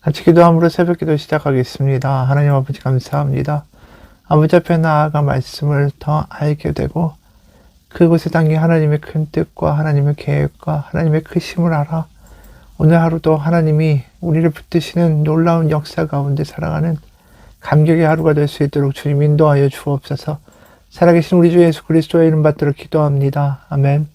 같이 기도함으로 새벽기도 시작하겠습니다. 하나님 아버지 감사합니다. 아버지 앞에 나아가 말씀을 더 알게 되고 그곳에 담긴 하나님의 큰 뜻과 하나님의 계획과 하나님의 크심을 알아 오늘 하루도 하나님이 우리를 붙드시는 놀라운 역사 가운데 살아가는 감격의 하루가 될 수 있도록 주님 인도하여 주옵소서. 살아계신 우리 주 예수 그리스도의 이름 받들어 기도합니다. 아멘.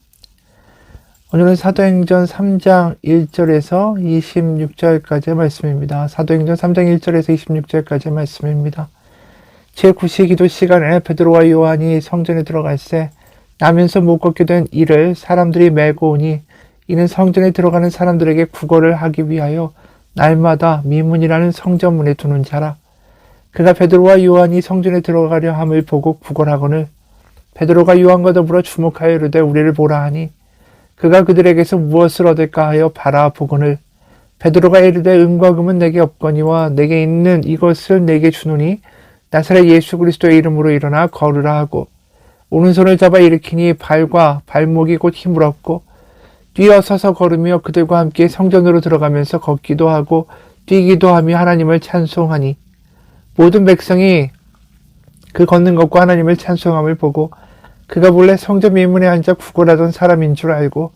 오늘은 사도행전 3장 1절에서 26절까지의 말씀입니다. 사도행전 3장 1절에서 26절까지의 말씀입니다. 제9시 기도 시간에 베드로와 요한이 성전에 들어갈새 나면서 못 걷게 된 이를 사람들이 메고 오니 이는 성전에 들어가는 사람들에게 구걸을 하기 위하여 날마다 미문이라는 성전문에 두는 자라. 그가 베드로와 요한이 성전에 들어가려 함을 보고 구걸하거늘 베드로가 요한과 더불어 주목하여 이르되 우리를 보라 하니 그가 그들에게서 무엇을 얻을까 하여 바라보거늘 베드로가 이르되 은과 금은 내게 없거니와 내게 있는 이것을 내게 주노니 나사렛 예수 그리스도의 이름으로 일어나 걸으라 하고 오른손을 잡아 일으키니 발과 발목이 곧 힘을 얻고 뛰어 서서 걸으며 그들과 함께 성전으로 들어가면서 걷기도 하고 뛰기도 하며 하나님을 찬송하니 모든 백성이 그 걷는 것과 하나님을 찬송함을 보고 그가 본래 성전 미문에 앉아 구걸하던 사람인 줄 알고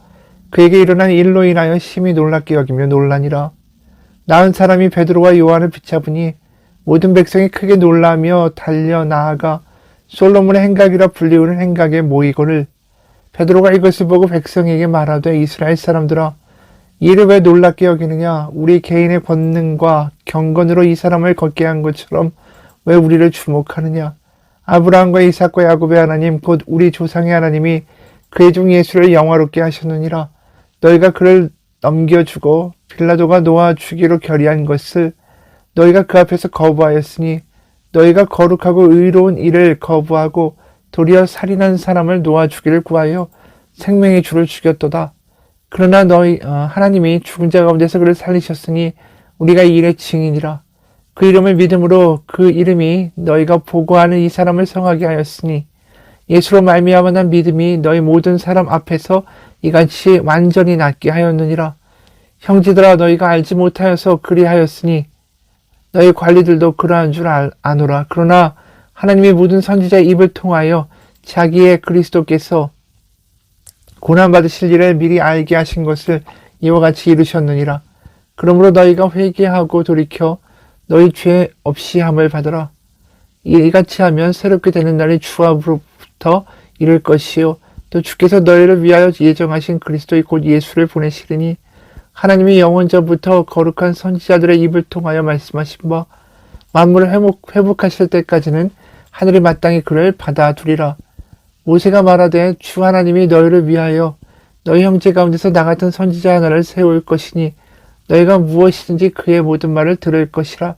그에게 일어난 일로 인하여 심히 놀랍게 여기며 놀라니라. 나은 사람이 베드로와 요한을 붙잡으니 모든 백성이 크게 놀라며 달려 나아가 솔로몬의 행각이라 불리우는 행각에 모이거늘 베드로가 이것을 보고 백성에게 말하되 이스라엘 사람들아 이를 왜 놀랍게 여기느냐. 우리 개인의 권능과 경건으로 이 사람을 걷게 한 것처럼 왜 우리를 주목하느냐. 아브라함과 이삭과 야곱의 하나님 곧 우리 조상의 하나님이 그의 종 예수를 영화롭게 하셨느니라. 너희가 그를 넘겨주고 빌라도가 놓아 주기로 결의한 것을 너희가 그 앞에서 거부하였으니 너희가 거룩하고 의로운 일을 거부하고 도리어 살인한 사람을 놓아 주기를 구하여 생명의 주를 죽였도다. 그러나 하나님이 죽은 자 가운데서 그를 살리셨으니 우리가 이 일의 증인이라. 그 이름을 믿음으로 그 이름이 너희가 보고하는 이 사람을 성하게 하였으니 예수로 말미암아 난 믿음이 너희 모든 사람 앞에서 이같이 완전히 낫게 하였느니라. 형제들아 너희가 알지 못하여서 그리하였으니 너희 관리들도 그러한 줄 아노라. 그러나 하나님이 모든 선지자의 입을 통하여 자기의 그리스도께서 고난받으실 일을 미리 알게 하신 것을 이와 같이 이루셨느니라. 그러므로 너희가 회개하고 돌이켜 너희 죄 없이 함을 받으라. 이같이 하면 새롭게 되는 날이 주 앞으로부터 이를 것이요 또 주께서 너희를 위하여 예정하신 그리스도의 곧 예수를 보내시리니 하나님이 영원전부터 거룩한 선지자들의 입을 통하여 말씀하신 바 만물을 회복하실 때까지는 하늘이 마땅히 그를 받아두리라. 모세가 말하되 주 하나님이 너희를 위하여 너희 형제 가운데서 나 같은 선지자 하나를 세울 것이니 너희가 무엇이든지 그의 모든 말을 들을 것이라.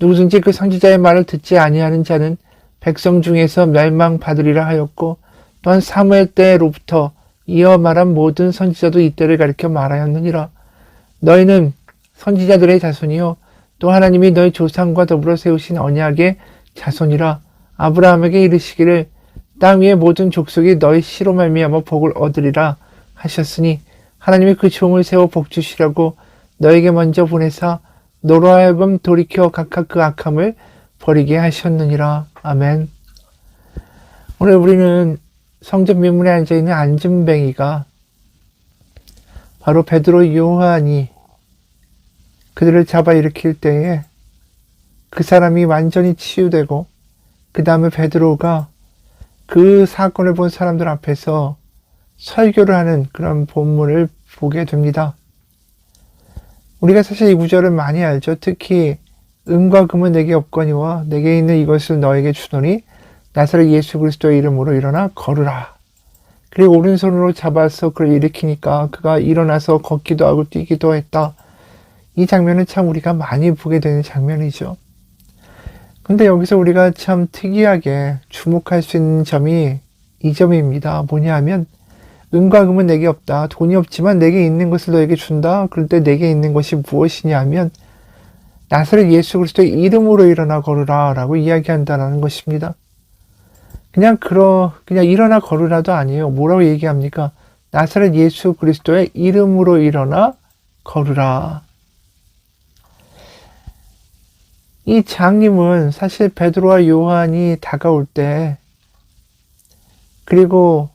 누구든지 그 선지자의 말을 듣지 아니하는 자는 백성 중에서 멸망받으리라 하였고 또한 사무엘 때로부터 이어 말한 모든 선지자도 이때를 가리켜 말하였느니라. 너희는 선지자들의 자손이요 또 하나님이 너희 조상과 더불어 세우신 언약의 자손이라. 아브라함에게 이르시기를 땅 위의 모든 족속이 너희 씨로 말미암아 복을 얻으리라 하셨으니 하나님이 그 종을 세워 복 주시려고 너에게 먼저 보내사 너로 하여금 돌이켜 각각 그 악함을 버리게 하셨느니라. 아멘. 오늘 우리는 성전 미문에 앉아있는 안진뱅이가 바로 베드로 요한이 그들을 잡아 일으킬 때에 그 사람이 완전히 치유되고 그 다음에 베드로가 그 사건을 본 사람들 앞에서 설교를 하는 그런 본문을 보게 됩니다. 우리가 사실 이 구절을 많이 알죠. 특히 은과 금은 내게 없거니와 내게 있는 이것을 너에게 주노니 나사렛 예수 그리스도의 이름으로 일어나 걸으라. 그리고 오른손으로 잡아서 그를 일으키니까 그가 일어나서 걷기도 하고 뛰기도 했다. 이 장면은 참 우리가 많이 보게 되는 장면이죠. 근데 여기서 우리가 참 특이하게 주목할 수 있는 점이 이 점입니다. 뭐냐 하면 은과 금은 내게 없다. 돈이 없지만 내게 있는 것을 너에게 준다. 그럴 때 내게 있는 것이 무엇이냐 하면 나사렛 예수 그리스도의 이름으로 일어나 걸으라 라고 이야기한다는 것입니다. 그냥 일어나 걸으라도 아니에요. 뭐라고 얘기합니까? 나사렛 예수 그리스도의 이름으로 일어나 걸으라. 이 장님은 사실 베드로와 요한이 다가올 때, 그리고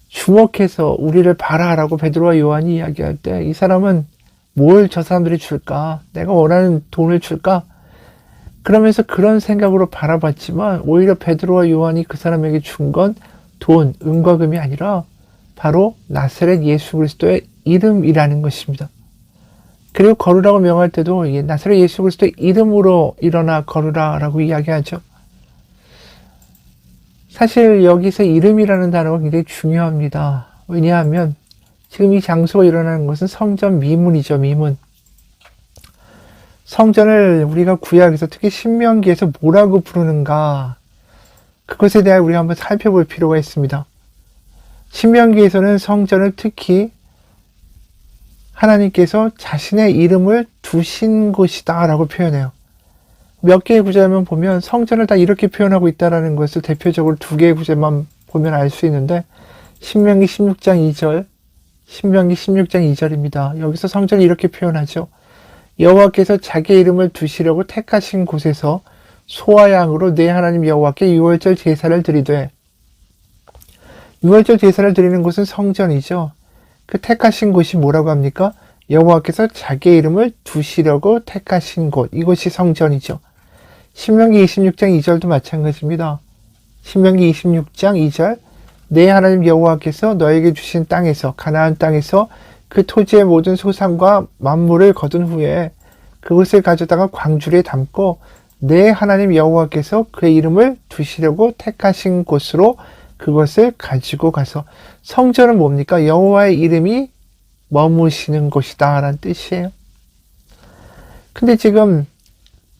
주목해서 우리를 봐라라고 베드로와 요한이 이야기할 때, 이 사람은 뭘 저 사람들이 줄까? 내가 원하는 돈을 줄까? 그러면서 그런 생각으로 바라봤지만, 오히려 베드로와 요한이 그 사람에게 준 건 돈, 은과 금이 아니라 바로 나사렛 예수 그리스도의 이름이라는 것입니다. 그리고 걸으라고 명할 때도 나사렛 예수 그리스도의 이름으로 일어나 걸으라라고 이야기하죠. 사실 여기서 이름이라는 단어가 굉장히 중요합니다. 왜냐하면 지금 이 장소가 일어나는 것은 성전 미문이죠. 미문. 성전을 우리가 구약에서 특히 신명기에서 뭐라고 부르는가, 그것에 대해 우리가 한번 살펴볼 필요가 있습니다. 신명기에서는 성전을 특히 하나님께서 자신의 이름을 두신 곳이다 라고 표현해요. 몇 개의 구절만 보면 성전을 다 이렇게 표현하고 있다는 것을 대표적으로 두 개의 구절만 보면 알 수 있는데, 신명기 16장 2절, 신명기 16장 2절입니다. 여기서 성전을 이렇게 표현하죠. 여호와께서 자기의 이름을 두시려고 택하신 곳에서 소와 양으로 내 하나님 여호와께 유월절 제사를 드리되, 유월절 제사를 드리는 곳은 성전이죠. 그 택하신 곳이 뭐라고 합니까? 여호와께서 자기의 이름을 두시려고 택하신 곳, 이곳이 성전이죠. 신명기 26장 2절도 마찬가지입니다. 신명기 26장 2절, 내 하나님 여호와께서 너에게 주신 땅에서, 가나안 땅에서 그 토지의 모든 소산과 만물을 거둔 후에 그것을 가져다가 광주리에 담고 내 하나님 여호와께서 그의 이름을 두시려고 택하신 곳으로 그것을 가지고 가서, 성전은 뭡니까? 여호와의 이름이 머무시는 곳이다 라는 뜻이에요. 근데 지금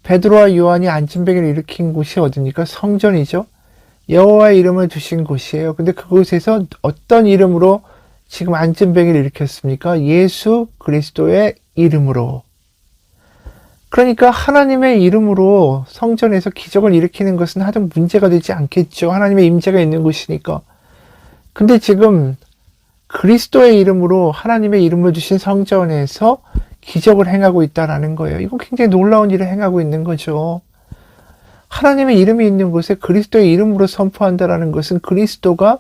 베드로와 요한이 안진뱅이를 일으킨 곳이 어디입니까? 성전이죠. 여호와의 이름을 두신 곳이에요. 근데 그곳에서 어떤 이름으로 지금 안진뱅이를 일으켰습니까? 예수 그리스도의 이름으로. 그러니까 하나님의 이름으로 성전에서 기적을 일으키는 것은 하등 문제가 되지 않겠죠. 하나님의 임재가 있는 곳이니까. 근데 지금 그리스도의 이름으로 하나님의 이름을 주신 성전에서 기적을 행하고 있다는 거예요. 이건 굉장히 놀라운 일을 행하고 있는 거죠. 하나님의 이름이 있는 곳에 그리스도의 이름으로 선포한다는 것은 그리스도가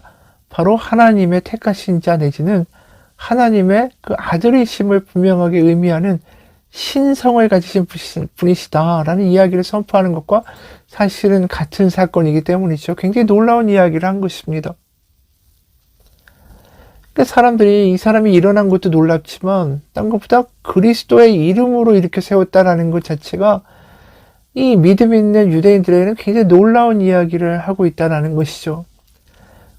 바로 하나님의 택하신 자 내지는 하나님의 그 아들이심을 분명하게 의미하는 신성을 가지신 분이시다라는 이야기를 선포하는 것과 사실은 같은 사건이기 때문이죠. 굉장히 놀라운 이야기를 한 것입니다. 그러니까 사람들이 이 사람이 일어난 것도 놀랍지만 딴 것보다 그리스도의 이름으로 이렇게 세웠다라는 것 자체가 이 믿음 있는 유대인들에게는 굉장히 놀라운 이야기를 하고 있다는 것이죠.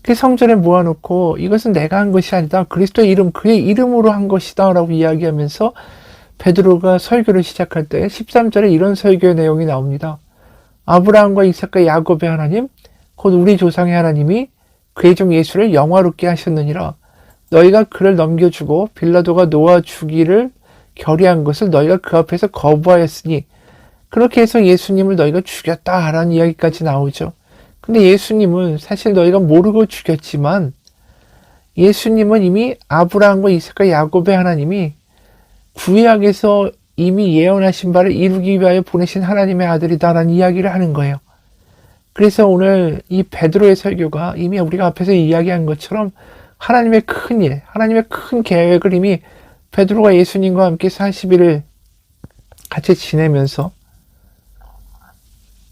그 성전에 모아놓고 이것은 내가 한 것이 아니다, 그리스도의 이름, 그의 이름으로 한 것이다 라고 이야기하면서 베드로가 설교를 시작할 때 13절에 이런 설교의 내용이 나옵니다. 아브라함과 이삭과 야곱의 하나님, 곧 우리 조상의 하나님이 그의 종 예수를 영화롭게 하셨느니라. 너희가 그를 넘겨주고 빌라도가 놓아 주기를 결의한 것을 너희가 그 앞에서 거부하였으니 그렇게 해서 예수님을 너희가 죽였다라는 이야기까지 나오죠. 근데 예수님은 사실 너희가 모르고 죽였지만 예수님은 이미 아브라함과 이삭과 야곱의 하나님이 구약에서 이미 예언하신 바를 이루기 위하여 보내신 하나님의 아들이다라는 이야기를 하는 거예요. 그래서 오늘 이 베드로의 설교가 이미 우리가 앞에서 이야기한 것처럼 하나님의 큰 일, 하나님의 큰 계획을 이미 베드로가 예수님과 함께 40일을 같이 지내면서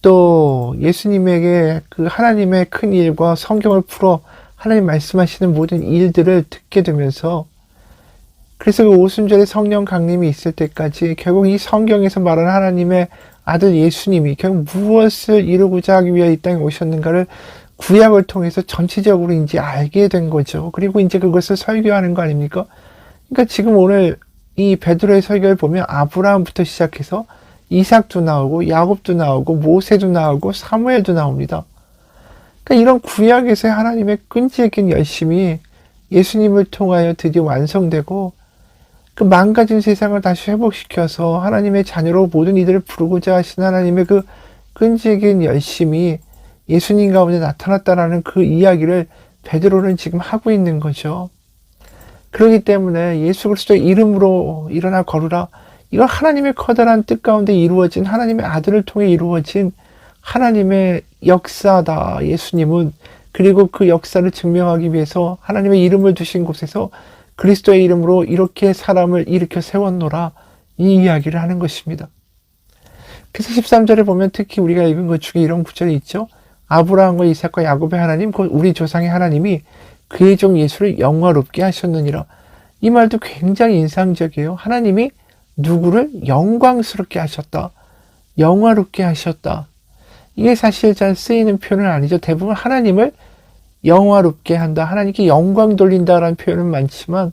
또 예수님에게 그 하나님의 큰 일과 성경을 풀어 하나님 말씀하시는 모든 일들을 듣게 되면서, 그래서 그 오순절에 성령 강림이 있을 때까지 결국 이 성경에서 말하는 하나님의 아들 예수님이 결국 무엇을 이루고자 하기 위해 이 땅에 오셨는가를 구약을 통해서 전체적으로 이제 알게 된 거죠. 그리고 이제 그것을 설교하는 거 아닙니까? 그러니까 지금 오늘 이 베드로의 설교를 보면 아브라함부터 시작해서 이삭도 나오고 야곱도 나오고 모세도 나오고 사무엘도 나옵니다. 그러니까 이런 구약에서의 하나님의 끈질긴 열심이 예수님을 통하여 드디어 완성되고 그 망가진 세상을 다시 회복시켜서 하나님의 자녀로 모든 이들을 부르고자 하신 하나님의 그 끈질긴 열심이 예수님 가운데 나타났다라는 그 이야기를 베드로는 지금 하고 있는 거죠. 그렇기 때문에 예수 그리스도의 이름으로 일어나 걸으라, 이건 하나님의 커다란 뜻 가운데 이루어진 하나님의 아들을 통해 이루어진 하나님의 역사다. 예수님은 그리고 그 역사를 증명하기 위해서 하나님의 이름을 두신 곳에서 그리스도의 이름으로 이렇게 사람을 일으켜 세웠노라. 이 이야기를 하는 것입니다. 그래서 13절에 보면 특히 우리가 읽은 것 중에 이런 구절이 있죠. 아브라함과 이삭과 야곱의 하나님, 곧 우리 조상의 하나님이 그의 종 예수를 영화롭게 하셨느니라. 이 말도 굉장히 인상적이에요. 하나님이 누구를 영광스럽게 하셨다. 영화롭게 하셨다. 이게 사실 잘 쓰이는 표현은 아니죠. 대부분 하나님을 영화롭게 한다. 하나님께 영광 돌린다라는 표현은 많지만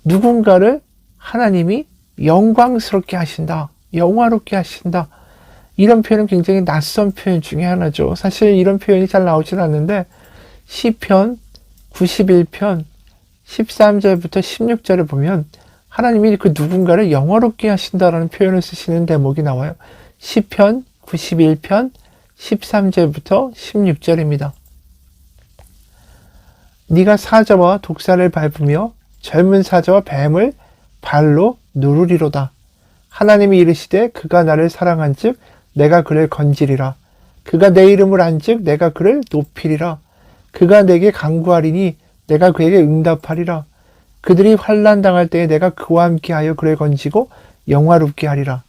누군가를 하나님이 영광스럽게 하신다. 영화롭게 하신다. 이런 표현은 굉장히 낯선 표현 중에 하나죠. 사실 이런 표현이 잘 나오진 않는데 시편 91편 13절부터 16절에 보면 하나님이 그 누군가를 영화롭게 하신다라는 표현을 쓰시는 대목이 나와요. 시편 91편 13절부터 16절입니다. 네가 사자와 독사를 밟으며 젊은 사자와 뱀을 발로 누르리로다. 하나님이 이르시되 그가 나를 사랑한즉 내가 그를 건지리라. 그가 내 이름을 안즉 내가 그를 높이리라. 그가 내게 간구하리니 내가 그에게 응답하리라. 그들이 환난 당할 때에 내가 그와 함께하여 그를 건지고 영화롭게 하리라.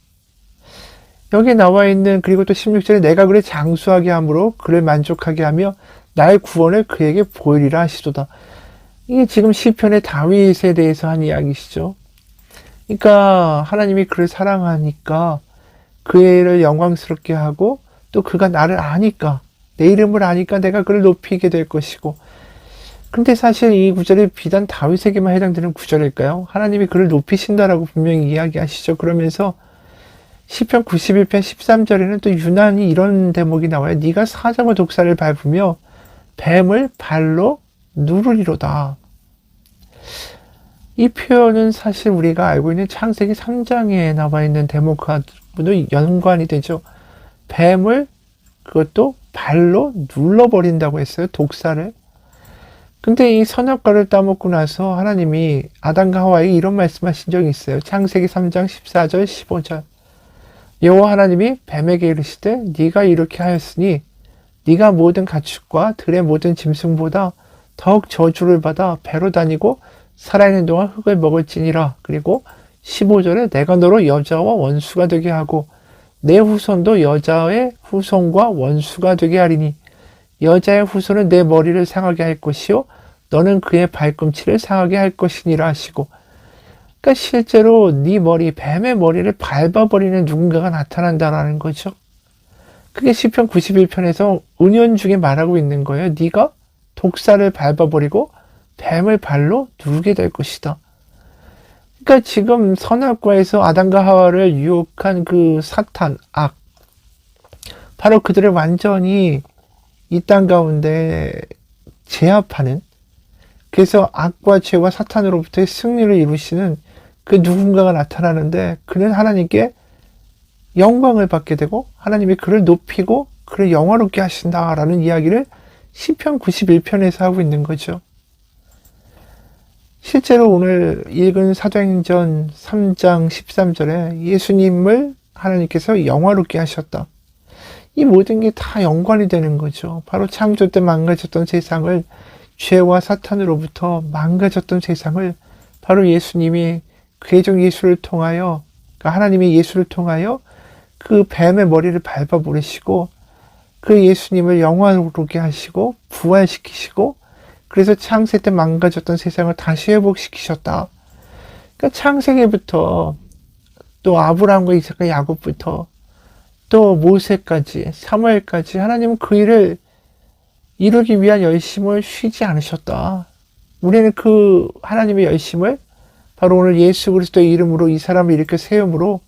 여기 나와 있는 그리고 또 16절에 내가 그를 장수하게 함으로 그를 만족하게 하며 나의 구원을 그에게 보이리라 하시도다. 이게 지금 시편의 다윗에 대해서 한 이야기시죠. 그러니까 하나님이 그를 사랑하니까 그를 영광스럽게 하고 또 그가 나를 아니까 내 이름을 아니까 내가 그를 높이게 될 것이고 근데 사실 이 구절이 비단 다윗에게만 해당되는 구절일까요? 하나님이 그를 높이신다라고 분명히 이야기하시죠. 그러면서 시편 91편 13절에는 또 유난히 이런 대목이 나와요. 네가 사자와 독사를 밟으며 뱀을 발로 누르리로다. 이 표현은 사실 우리가 알고 있는 창세기 3장에 나와 있는 대목과도 연관이 되죠. 뱀을 그것도 발로 눌러버린다고 했어요. 독사를. 근데 이 선악과를 따먹고 나서 하나님이 아담과 하와에게 이런 말씀하신 적이 있어요. 창세기 3장 14절 15절. 여호와 하나님이 뱀에게 이르시되 네가 이렇게 하였으니 네가 모든 가축과 들의 모든 짐승보다 더욱 저주를 받아 배로 다니고 살아있는 동안 흙을 먹을지니라. 그리고 15절에 내가 너로 여자와 원수가 되게 하고 내 후손도 여자의 후손과 원수가 되게 하리니 여자의 후손은 내 머리를 상하게 할 것이요 너는 그의 발꿈치를 상하게 할 것이니라 하시고 그러니까 실제로 네 머리, 뱀의 머리를 밟아버리는 누군가가 나타난다라는 거죠. 그게 시편 91편에서 은연중에 말하고 있는 거예요. 네가 독사를 밟아버리고 뱀을 발로 누르게 될 것이다. 그러니까 지금 선악과에서 아담과 하와를 유혹한 그 사탄, 악, 바로 그들을 완전히 이 땅 가운데 제압하는, 그래서 악과 죄와 사탄으로부터의 승리를 이루시는 그 누군가가 나타나는데 그는 하나님께 영광을 받게 되고 하나님이 그를 높이고 그를 영화롭게 하신다라는 이야기를 시편 91편에서 하고 있는 거죠. 실제로 오늘 읽은 사도행전 3장 13절에 예수님을 하나님께서 영화롭게 하셨다. 이 모든 게 다 연관이 되는 거죠. 바로 창조 때 망가졌던 세상을, 죄와 사탄으로부터 망가졌던 세상을 바로 예수님이 그의 종 예수를 통하여, 그러니까 하나님이 예수를 통하여 그 뱀의 머리를 밟아버리시고 그 예수님을 영화롭게 하시고 부활시키시고 그래서 창세 때 망가졌던 세상을 다시 회복시키셨다. 그러니까 창세기부터 또 아브라함과 이삭과 야곱부터 또 모세까지 사무엘까지 하나님은 그 일을 이루기 위한 열심을 쉬지 않으셨다. 우리는 그 하나님의 열심을 바로 오늘 예수 그리스도의 이름으로 이 사람을 일으켜 세움으로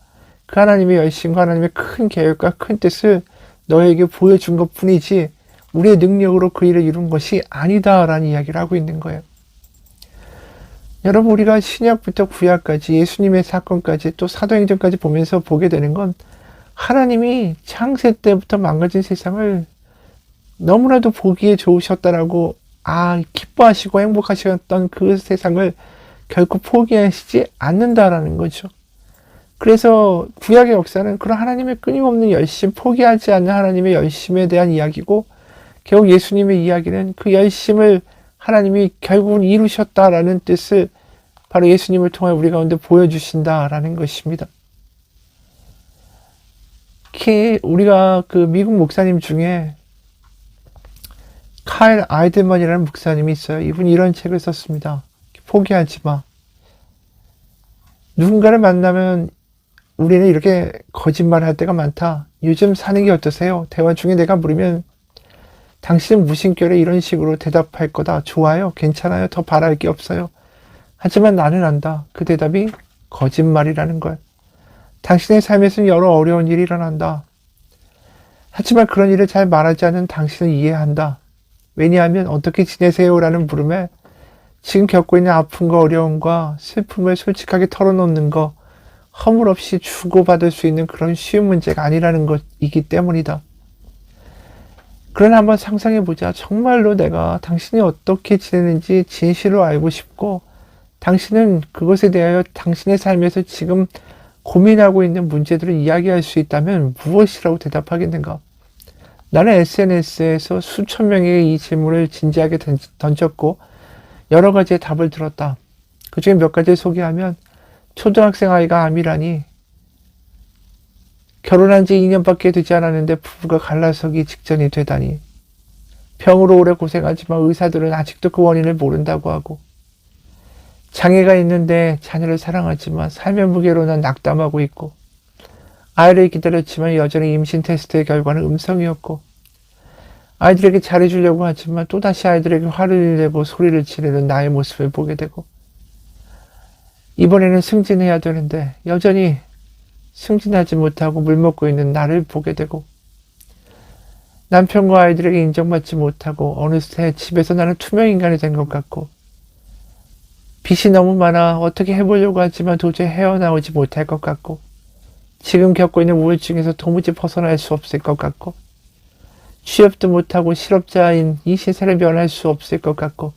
그 하나님의 열심과 하나님의 큰 계획과 큰 뜻을 너에게 보여준 것 뿐이지 우리의 능력으로 그 일을 이룬 것이 아니다라는 이야기를 하고 있는 거예요. 여러분, 우리가 신약부터 구약까지 예수님의 사건까지 또 사도행전까지 보면서 보게 되는 건 하나님이 창세 때부터 망가진 세상을 너무나도 보기에 좋으셨다라고 기뻐하시고 행복하셨던 그 세상을 결코 포기하시지 않는다라는 거죠. 그래서 구약의 역사는 그런 하나님의 끊임없는 열심, 포기하지 않는 하나님의 열심에 대한 이야기고, 결국 예수님의 이야기는 그 열심을 하나님이 결국은 이루셨다라는 뜻을 바로 예수님을 통해 우리 가운데 보여주신다라는 것입니다. 특히 우리가 그 미국 목사님 중에 카일 아이들만이라는 목사님이 있어요. 이분이 이런 책을 썼습니다. 포기하지 마. 누군가를 만나면 우리는 이렇게 거짓말할 때가 많다. 요즘 사는 게 어떠세요? 대화 중에 내가 물으면 당신은 무심결에 이런 식으로 대답할 거다. 좋아요. 괜찮아요. 더 바랄 게 없어요. 하지만 나는 안다. 그 대답이 거짓말이라는 걸. 당신의 삶에서는 여러 어려운 일이 일어난다. 하지만 그런 일을 잘 말하지 않는 당신은 이해한다. 왜냐하면 어떻게 지내세요? 라는 물음에 지금 겪고 있는 아픔과 어려움과 슬픔을 솔직하게 털어놓는 거 허물없이 주고받을 수 있는 그런 쉬운 문제가 아니라는 것이기 때문이다. 그러나 한번 상상해보자. 정말로 내가 당신이 어떻게 지내는지 진실로 알고 싶고 당신은 그것에 대하여 당신의 삶에서 지금 고민하고 있는 문제들을 이야기할 수 있다면 무엇이라고 대답하겠는가? 나는 SNS에서 수천 명에게 이 질문을 진지하게 던졌고 여러 가지의 답을 들었다. 그 중에 몇 가지를 소개하면 초등학생 아이가 암이라니 결혼한 지 2년밖에 되지 않았는데 부부가 갈라서기 직전이 되다니 병으로 오래 고생하지만 의사들은 아직도 그 원인을 모른다고 하고 장애가 있는데 자녀를 사랑하지만 삶의 무게로 난 낙담하고 있고 아이를 기다렸지만 여전히 임신 테스트의 결과는 음성이었고 아이들에게 잘해주려고 하지만 또다시 아이들에게 화를 내고 소리를 지르는 나의 모습을 보게 되고 이번에는 승진해야 되는데 여전히 승진하지 못하고 물먹고 있는 나를 보게 되고 남편과 아이들에게 인정받지 못하고 어느새 집에서 나는 투명인간이 된 것 같고 빚이 너무 많아 어떻게 해보려고 하지만 도저히 헤어나오지 못할 것 같고 지금 겪고 있는 우울증에서 도무지 벗어날 수 없을 것 같고 취업도 못하고 실업자인 이 세상을 면할 수 없을 것 같고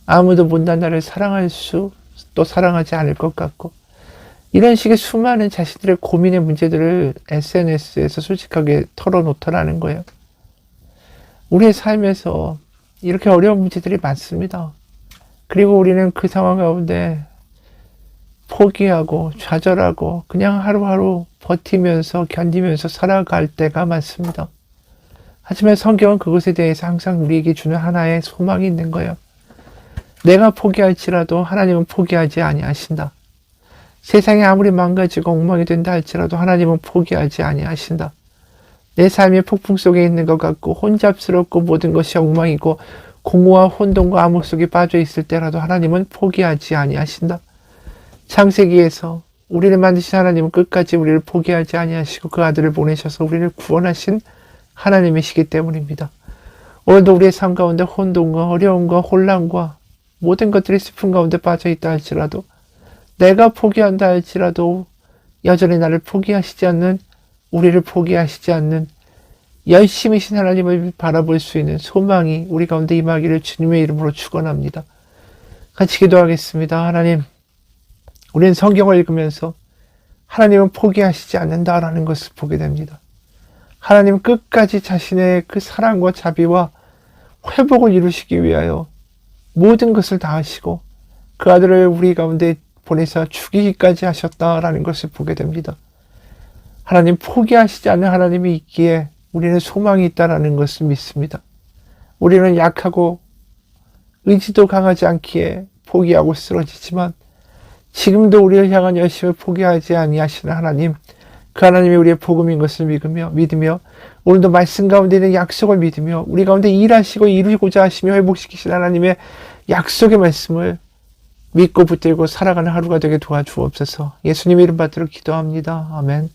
아무도 못난 나를 사랑할 수 또 사랑하지 않을 것 같고 이런 식의 수많은 자신들의 고민의 문제들을 SNS에서 솔직하게 털어놓더라는 거예요. 우리의 삶에서 이렇게 어려운 문제들이 많습니다. 그리고 우리는 그 상황 가운데 포기하고 좌절하고 그냥 하루하루 버티면서 견디면서 살아갈 때가 많습니다. 하지만 성경은 그것에 대해서 항상 우리에게 주는 하나의 소망이 있는 거예요. 내가 포기할지라도 하나님은 포기하지 아니하신다. 세상이 아무리 망가지고 엉망이 된다 할지라도 하나님은 포기하지 아니하신다. 내 삶이 폭풍 속에 있는 것 같고 혼잡스럽고 모든 것이 엉망이고 공허와 혼돈과 암흑 속에 빠져 있을 때라도 하나님은 포기하지 아니하신다. 창세기에서 우리를 만드신 하나님은 끝까지 우리를 포기하지 아니하시고 그 아들을 보내셔서 우리를 구원하신 하나님이시기 때문입니다. 오늘도 우리의 삶 가운데 혼돈과 어려움과 혼란과 모든 것들이 슬픔 가운데 빠져 있다 할지라도 내가 포기한다 할지라도 여전히 나를 포기하시지 않는 우리를 포기하시지 않는 열심히신 하나님을 바라볼 수 있는 소망이 우리 가운데 임하기를 주님의 이름으로 축원합니다. 같이 기도하겠습니다. 하나님, 우리는 성경을 읽으면서 하나님은 포기하시지 않는다라는 것을 보게 됩니다. 하나님은 끝까지 자신의 그 사랑과 자비와 회복을 이루시기 위하여 모든 것을 다 하시고 그 아들을 우리 가운데 보내서 죽이기까지 하셨다라는 것을 보게 됩니다. 하나님 포기하시지 않는 하나님이 있기에 우리는 소망이 있다라는 것을 믿습니다. 우리는 약하고 의지도 강하지 않기에 포기하고 쓰러지지만 지금도 우리를 향한 열심을 포기하지 아니하시는 하나님, 그 하나님이 우리의 복음인 것을 믿으며 오늘도 말씀 가운데 있는 약속을 믿으며 우리 가운데 일하시고 이루고자 하시며 회복시키신 하나님의 약속의 말씀을 믿고 붙들고 살아가는 하루가 되게 도와주옵소서. 예수님의 이름 받들어 기도합니다. 아멘.